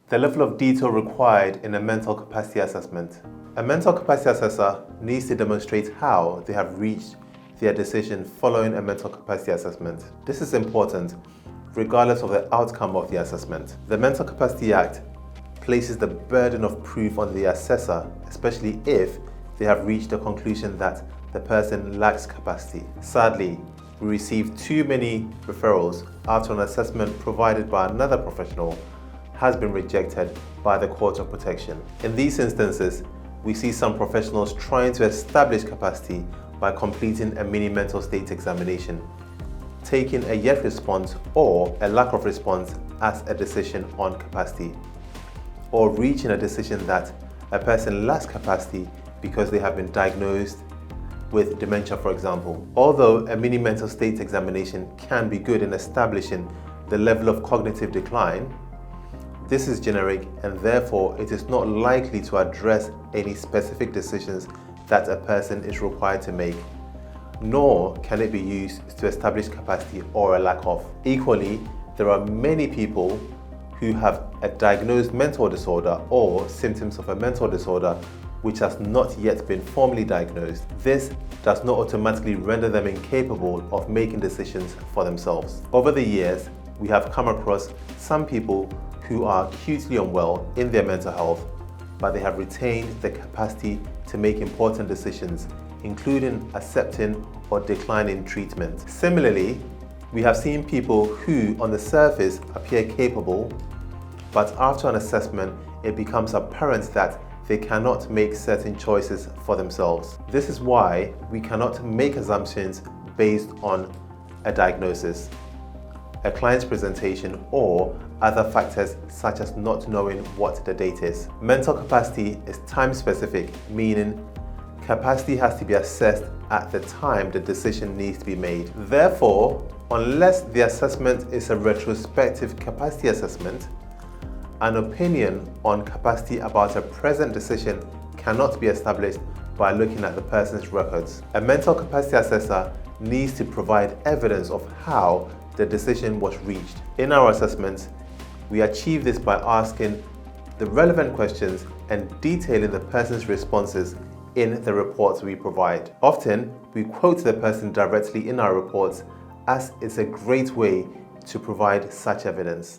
The level of detail required in a mental capacity assessment. A mental capacity assessor needs to demonstrate how they have reached their decision following a mental capacity assessment. This is important regardless of the outcome of the assessment. The Mental Capacity Act places the burden of proof on the assessor, especially if they have reached the conclusion that the person lacks capacity. Sadly, we receive too many referrals after an assessment provided by another professional has been rejected by the Court of Protection. In these instances, we see some professionals trying to establish capacity by completing a mini mental state examination, taking a yes response or a lack of response as a decision on capacity, or reaching a decision that a person lacks capacity because they have been diagnosed with dementia, for example. Although a mini mental state examination can be good in establishing the level of cognitive decline, this is generic and therefore it is not likely to address any specific decisions that a person is required to make, nor can it be used to establish capacity or a lack of. Equally, there are many people who have a diagnosed mental disorder or symptoms of a mental disorder which has not yet been formally diagnosed. This does not automatically render them incapable of making decisions for themselves. Over the years, we have come across some people who are acutely unwell in their mental health, but they have retained the capacity to make important decisions, including accepting or declining treatment. Similarly, we have seen people who on the surface appear capable, but after an assessment, it becomes apparent that they cannot make certain choices for themselves. This is why we cannot make assumptions based on a diagnosis, a client's presentation, or other factors such as not knowing what the date is. Mental capacity is time-specific, meaning capacity has to be assessed at the time the decision needs to be made. Therefore, unless the assessment is a retrospective capacity assessment, an opinion on capacity about a present decision cannot be established by looking at the person's records. A mental capacity assessor needs to provide evidence of how the decision was reached. In our assessments, we achieve this by asking the relevant questions and detailing the person's responses in the reports we provide. Often, we quote the person directly in our reports, as it's a great way to provide such evidence.